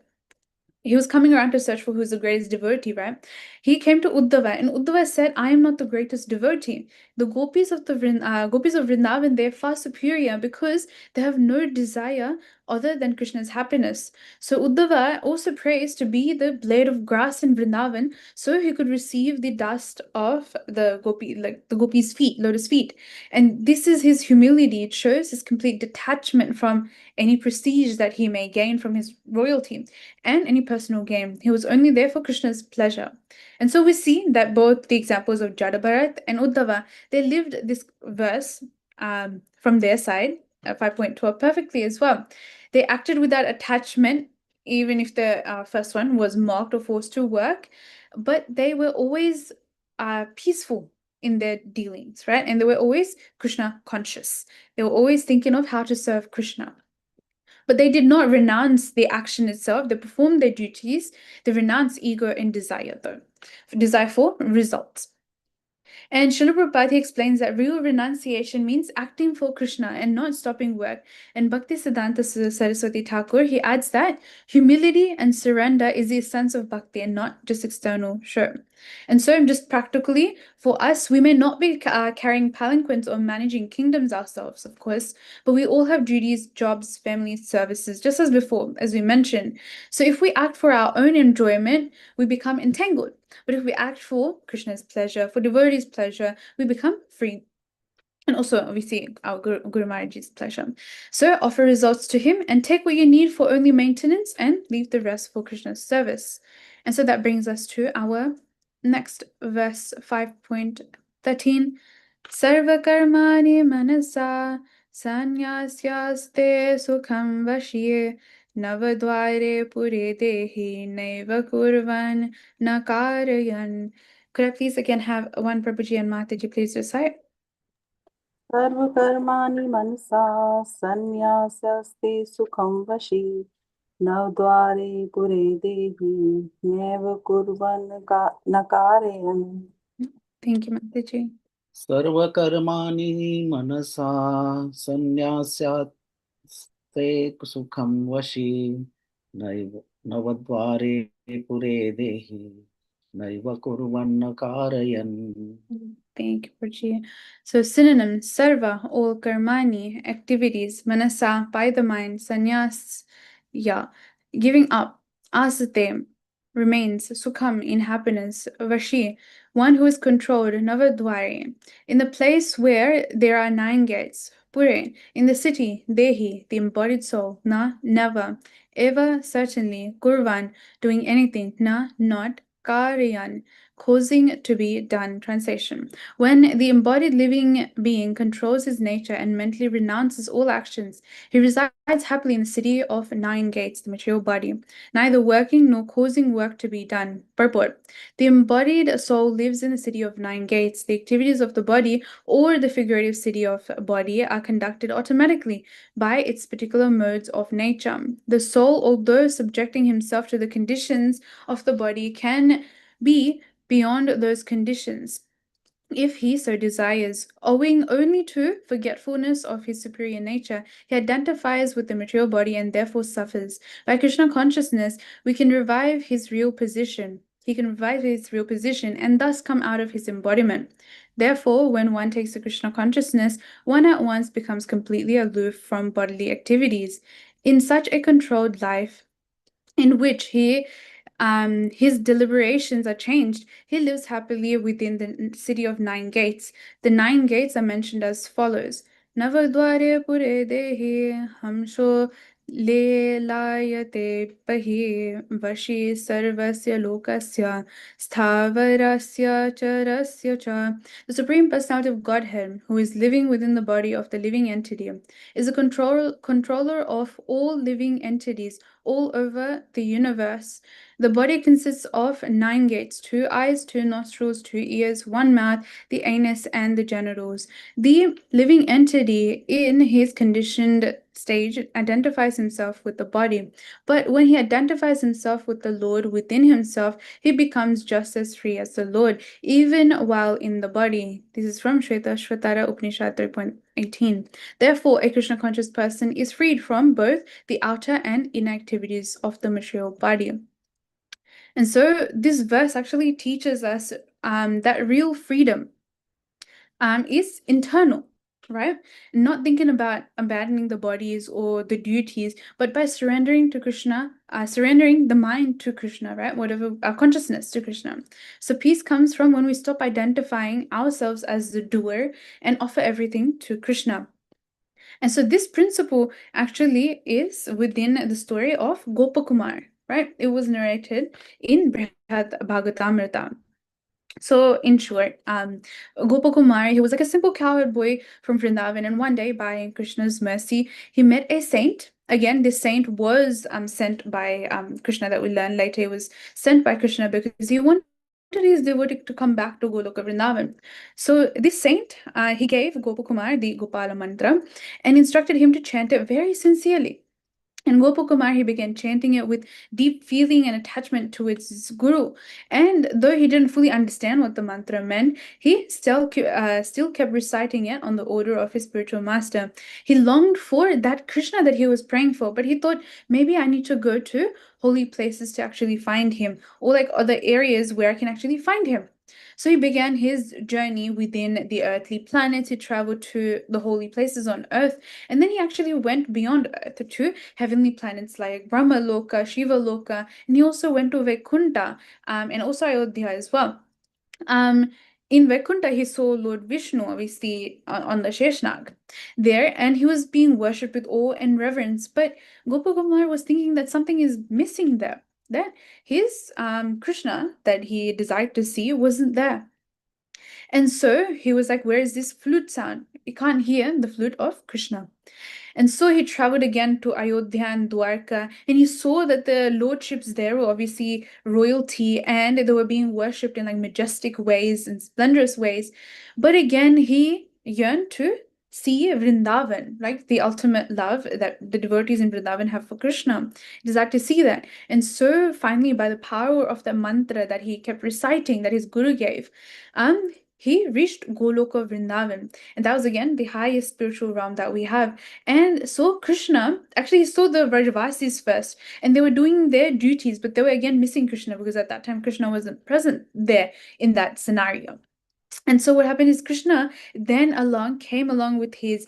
he was coming around to search for who's the greatest devotee, right? He came to Uddhava, and Uddhava said, I am not the greatest devotee. The gopis of gopis of Vrindavan, they're far superior because they have no desire other than Krishna's happiness. So Uddhava also prays to be the blade of grass in Vrindavan so he could receive the dust of the gopis' feet, lotus feet. And this is his humility. It shows his complete detachment from any prestige that he may gain from his royalty and any personal gain. He was only there for Krishna's pleasure. And so we see that both the examples of Jadabharat and Uddhava, they lived this verse from their side, 5.12, perfectly as well. They acted without attachment, even if the first one was mocked or forced to work, but they were always peaceful in their dealings, right? And they were always Krishna conscious. They were always thinking of how to serve Krishna. But they did not renounce the action itself. They performed their duties. They renounced ego and desire, though. Desire for results. And Srila Prabhupada explains that real renunciation means acting for Krishna and not stopping work. And Bhakti Siddhanta Saraswati Thakur, he adds that humility and surrender is the essence of bhakti and not just external show. And so just practically, for us, we may not be carrying palanquins or managing kingdoms ourselves, of course, but we all have duties, jobs, families, services, just as before, as we mentioned. So if we act for our own enjoyment, we become entangled. But if we act for Krishna's pleasure, for devotees' pleasure, we become free. And also, obviously, our Guru Maharaj's pleasure. So offer results to him and take what you need for only maintenance and leave the rest for Krishna's service. And so that brings us to our next verse 5.13. Sarva karmani manasa sanyasyaste sukham vashye navadvare pure dehi naiva kurvan nakarayan. Could I please again have one Prabhuji and Mataji please recite? सर्वकर्माणि मनसा सन्न्यास्यस्ते सुखं वशी नवद्वारे पुरे देहि नैव कुर्वन् न कारयन्. Thank you, Mataji. सर्वकर्माणि मनसा संन्यास्यास्ते सुखं वशी नवद्वारे पुरे देहि नैव कुर्वन्न कारयन्. Thank you, Prachi. So synonym sarva, all karmani, activities, manasa, by the mind, sannyas, yeah, giving up, asate, remains, sukham, in happiness, vashi, one who is controlled, navadwari, in the place where there are 9 gates, pure, in the city, dehi, the embodied soul, na, never, eva, certainly, kurvan, doing anything, na, not, karyan, causing to be done. Translation. When the embodied living being controls his nature and mentally renounces all actions, he resides happily in the city of 9 gates, the material body, neither working nor causing work to be done. Purport. The embodied soul lives in the city of 9 gates. The activities of the body or the figurative city of body are conducted automatically by its particular modes of nature. The soul, although subjecting himself to the conditions of the body, can be beyond those conditions, if he so desires. Owing only to forgetfulness of his superior nature, he identifies with the material body and therefore suffers. By Krishna consciousness, we can revive his real position. He can revive his real position and thus come out of his embodiment. Therefore, when one takes the Krishna consciousness, one at once becomes completely aloof from bodily activities. In such a controlled life, in which his deliberations are changed, he lives happily within the city of 9 gates. The 9 gates are mentioned as follows. Navadware pure dehi hamsho le layate pahi vashi sarvasya lokasya sthavarasya charasya cha. The Supreme Personality of Godhead, who is living within the body of the living entity, is a controller of all living entities all over the universe. The body consists of 9 gates, 2 eyes, 2 nostrils, 2 ears, 1 mouth, the anus, and the genitals. The living entity in his conditioned stage identifies himself with the body. But when he identifies himself with the Lord within himself, he becomes just as free as the Lord, even while in the body. This is from Shvetashvatara Upanishad 3.18. Therefore, a Krishna conscious person is freed from both the outer and inner activities of the material body. And so this verse actually teaches us that real freedom is internal, right? Not thinking about abandoning the bodies or the duties, but by surrendering to Krishna, surrendering the mind to Krishna, right? Whatever our consciousness to Krishna. So peace comes from when we stop identifying ourselves as the doer and offer everything to Krishna. And so this principle actually is within the story of Gopakumar, right? It was narrated in Brihad Bhagavatamrita. So in short, Gopakumar, he was like a simple cowherd boy from Vrindavan, and one day, by Krishna's mercy, he met a saint. Again, this saint was sent by Krishna, that we learn later. He was sent by Krishna because he wanted his devotee to come back to Goloka Vrindavan. So this saint, he gave Gopakumar the Gopala mantra and instructed him to chant it very sincerely. And Gopakumar, he began chanting it with deep feeling and attachment to its guru. And though he didn't fully understand what the mantra meant, he still kept reciting it on the order of his spiritual master. He longed for that Krishna that he was praying for, but he thought, maybe I need to go to holy places to actually find him, or like other areas where I can actually find him. So he began his journey within the earthly planets. He traveled to the holy places on earth, and then he actually went beyond earth to heavenly planets like Brahma Loka, Shiva Loka, and he also went to Vaikunta and also Ayodhya as well. In Vaikunta, he saw Lord Vishnu, obviously, on the Sheshnag there, and he was being worshipped with awe and reverence. But Gopakumar was thinking that something is missing there, that his Krishna that he desired to see wasn't there. And so he was like, where is this flute sound? You can't hear the flute of Krishna. And so he traveled again to Ayodhya and Dwarka, and he saw that the lordships there were obviously royalty and they were being worshipped in like majestic ways and splendorous ways. But again, he yearned to see Vrindavan, right? The ultimate love that the devotees in Vrindavan have for Krishna. He desired to see that. And so finally, by the power of the mantra that he kept reciting, that his guru gave, he reached Goloka Vrindavan. And that was again the highest spiritual realm that we have. And so Krishna, actually he saw the Vrajavasis first, and they were doing their duties, but they were again missing Krishna because at that time Krishna wasn't present there in that scenario. And so what happened is Krishna then came along with his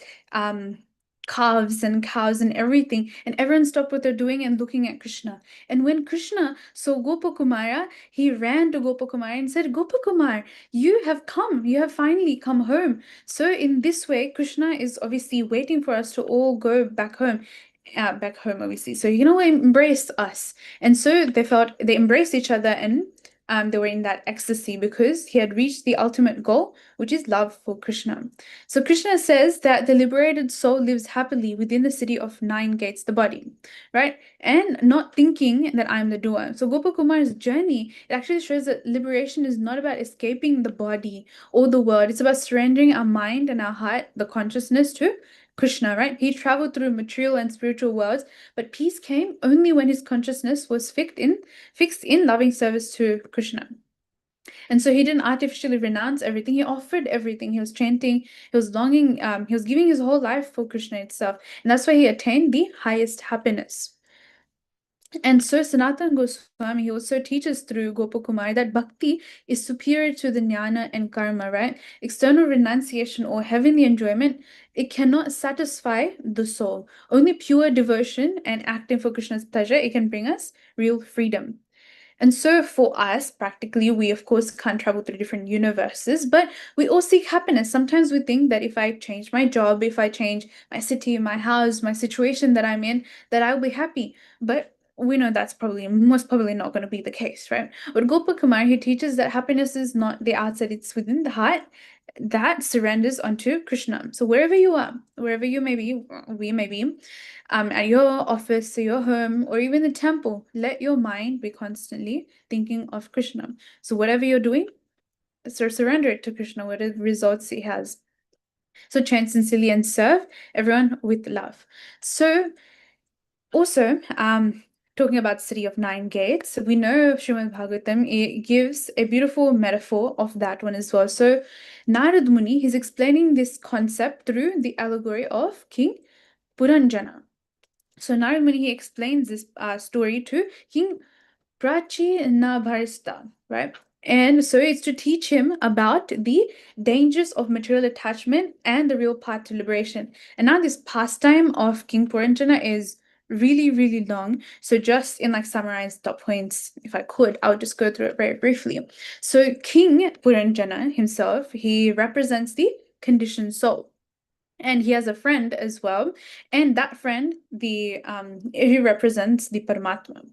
calves and cows and everything, and everyone stopped what they're doing and looking at Krishna. And when Krishna saw Gopakumara, he ran to Gopakumara and said, Gopakumar, you have finally come home. So in this way, Krishna is obviously waiting for us to all go back home. Back home, obviously. So embrace us. And so they embraced each other, and they were in that ecstasy because he had reached the ultimate goal, which is love for Krishna. So Krishna says that the liberated soul lives happily within the city of 9 gates, the body, right? And not thinking that I'm the doer. So Gopakumar's journey, it actually shows that liberation is not about escaping the body or the world. It's about surrendering our mind and our heart, the consciousness, to Krishna, right? He traveled through material and spiritual worlds, but peace came only when his consciousness was fixed in loving service to Krishna. And so he didn't artificially renounce everything. He offered everything. He was chanting, he was longing, he was giving his whole life for Krishna itself. And that's why he attained the highest happiness. And so Sanatana Goswami, he also teaches through Gopakumar that bhakti is superior to the jnana and karma, right? External renunciation or heavenly enjoyment, it cannot satisfy the soul. Only pure devotion and acting for Krishna's pleasure, it can bring us real freedom. And so for us, practically, we of course can't travel through different universes, but we all seek happiness. Sometimes we think that if I change my job, if I change my city, my house, my situation that I'm in, that I'll be happy. But we know that's most probably not going to be the case, right? But Gopakumar, he teaches that happiness is not the outside, it's within the heart that surrenders onto Krishna. So wherever you are, wherever you may be, we may be, at your office, your home, or even the temple, let your mind be constantly thinking of Krishna. So whatever you're doing, surrender it to Krishna, whatever results he has. So chant sincerely and serve everyone with love. So also, talking about city of 9 gates, we know Srimad Bhagavatam, it gives a beautiful metaphor of that one as well. So Narad Muni, he's explaining this concept through the allegory of King Puranjana. So Narad Muni, he explains this story to King Prachinabharista, right? And so it's to teach him about the dangers of material attachment and the real path to liberation. And now this pastime of King Puranjana is really, really long. So just in summarized top points, if I could, I would just go through it very briefly. So King Puranjana himself, he represents the conditioned soul. And he has a friend as well. And that friend, he represents the Paramatma.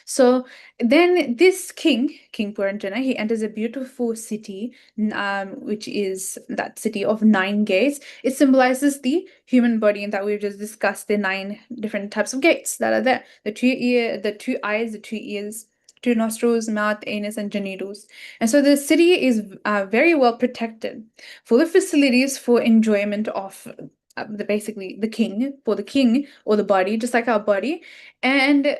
So then this King Puranjana, he enters a beautiful city, which is that city of 9 gates. It symbolizes the human body, and that we've just discussed the 9 different types of gates that are there. The 2 eyes, the 2 ears, 2 nostrils, mouth, anus, and genitals. And so the city is very well protected, full of facilities for enjoyment of basically the king or the body, just like our body. And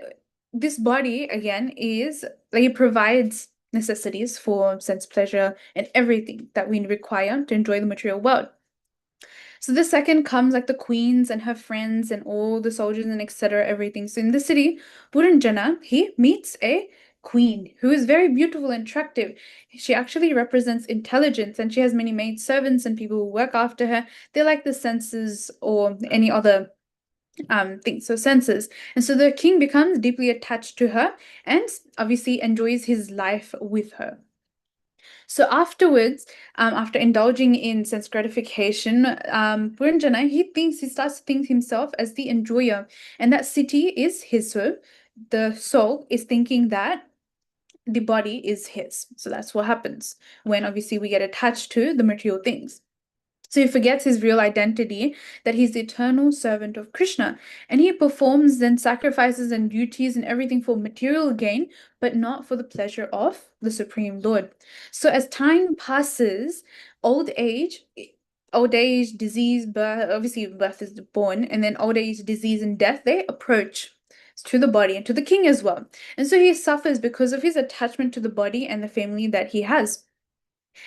this body again is it provides necessities for sense pleasure and everything that we require to enjoy the material world. So the second comes the queens and her friends and all the soldiers and etc. everything. So in the city, Puranjana, he meets a queen who is very beautiful and attractive. She actually represents intelligence, and she has many maid servants and people who work after her. They're like the senses or any other things, so senses. And so the king becomes deeply attached to her and obviously enjoys his life with her. So afterwards, after indulging in sense gratification, Puranjana, he starts to think himself as the enjoyer, and that city is his. So the soul is thinking that the body is his. So that's what happens when obviously we get attached to the material things. So he forgets his real identity, that he's the eternal servant of Krishna. And he performs then sacrifices and duties and everything for material gain, but not for the pleasure of the Supreme Lord. So as time passes, old age, old age, disease, birth, obviously birth is born, and then old age, disease, and death, they approach to the body and to the king as well. And so he suffers because of his attachment to the body and the family that he has.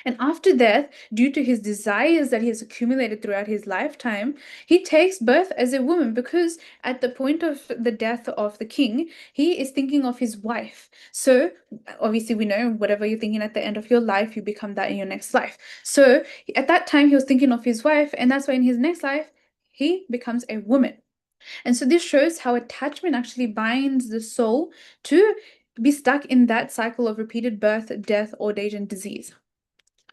And after death, due to his desires that he has accumulated throughout his lifetime, he takes birth as a woman because at the point of the death of the king, he is thinking of his wife. So obviously we know whatever you're thinking at the end of your life, you become that in your next life. So at that time, he was thinking of his wife, and that's why in his next life, he becomes a woman. And so this shows how attachment actually binds the soul to be stuck in that cycle of repeated birth, death, old age, and disease.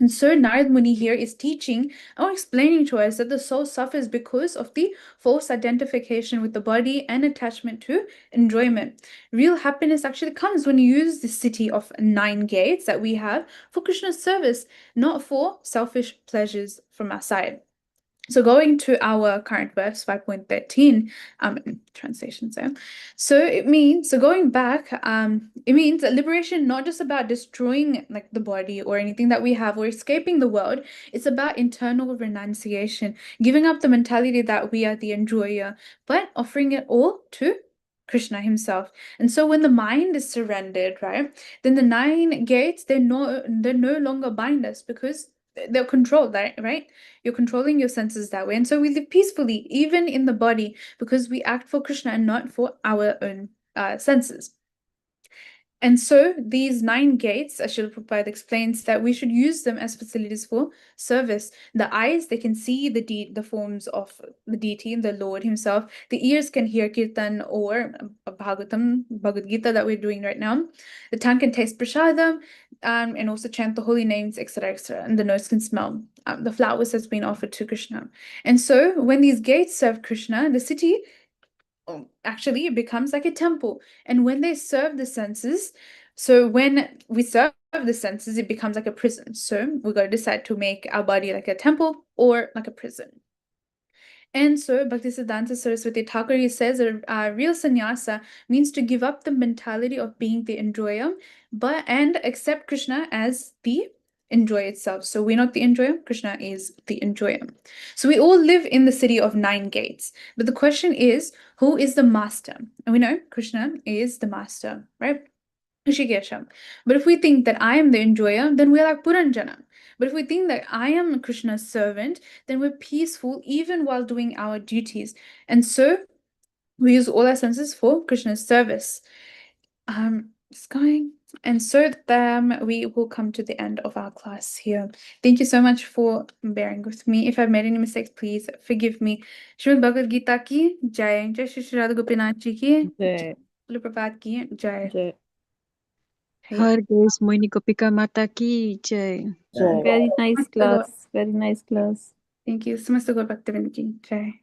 And so Narad Muni here is teaching or explaining to us that the soul suffers because of the false identification with the body and attachment to enjoyment. Real happiness actually comes when you use the city of 9 gates that we have for Krishna's service, not for selfish pleasures from our side. So going to our current verse 5.13, translation there. So it means, so going back, it means that liberation not just about destroying like the body or anything that we have or escaping the world. It's about internal renunciation, giving up the mentality that we are the enjoyer, but offering it all to Krishna himself. And so when the mind is surrendered, right, then the 9 gates, they no longer bind us because they're controlled, right? You're controlling your senses that way. And so we live peacefully, even in the body, because we act for Krishna and not for our own senses. And so these 9 gates, as Srila Prabhupada explains, that we should use them as facilities for service. The eyes, they can see the forms of the deity, the Lord himself. The ears can hear kirtan or Bhagavad Gita that we're doing right now. The tongue can taste prasadam and also chant the holy names, etc., etc. And the nose can smell the flowers that's been offered to Krishna. And so when these gates serve Krishna, the city actually it becomes like a temple. And when they serve the senses, so when we serve the senses, it becomes like a prison. So we got to decide to make our body like a temple or like a prison. And so Bhaktisiddhanta Saraswati Thakur says real sannyasa means to give up the mentality of being the enjoyer, and accept Krishna as the enjoy itself. So we're not the enjoyer, Krishna is the enjoyer. So we all live in the city of 9 gates. But the question is, who is the master? And we know Krishna is the master, right? Rishikesha. But if we think that I am the enjoyer, then we're like Puranjana. But if we think that I am Krishna's servant, then we're peaceful even while doing our duties. And so we use all our senses for Krishna's service. Just going. And so then we will come to the end of our class here. Thank you so much for bearing with me. If I've made any mistakes, please forgive me. Srimad Bhagavad Gita ki jai. Jai Shri Shri Radha Gopinath ji ki Jai. Srila Prabhupada ki jai. Jai. हर देश मोहिनी गोपिका माता की जय. Jai. Very nice Samasta Gaur- class. Very nice class. Thank you. Samasta Gaur Bhaktivinoda ki jai.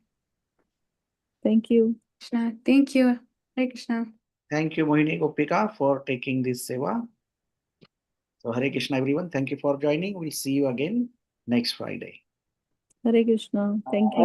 Thank you. Krishna. Thank you. Hare Krishna. Thank you, Mohini Gopika, for taking this seva. So, Hare Krishna, everyone. Thank you for joining. We'll see you again next Friday. Hare Krishna. Thank you.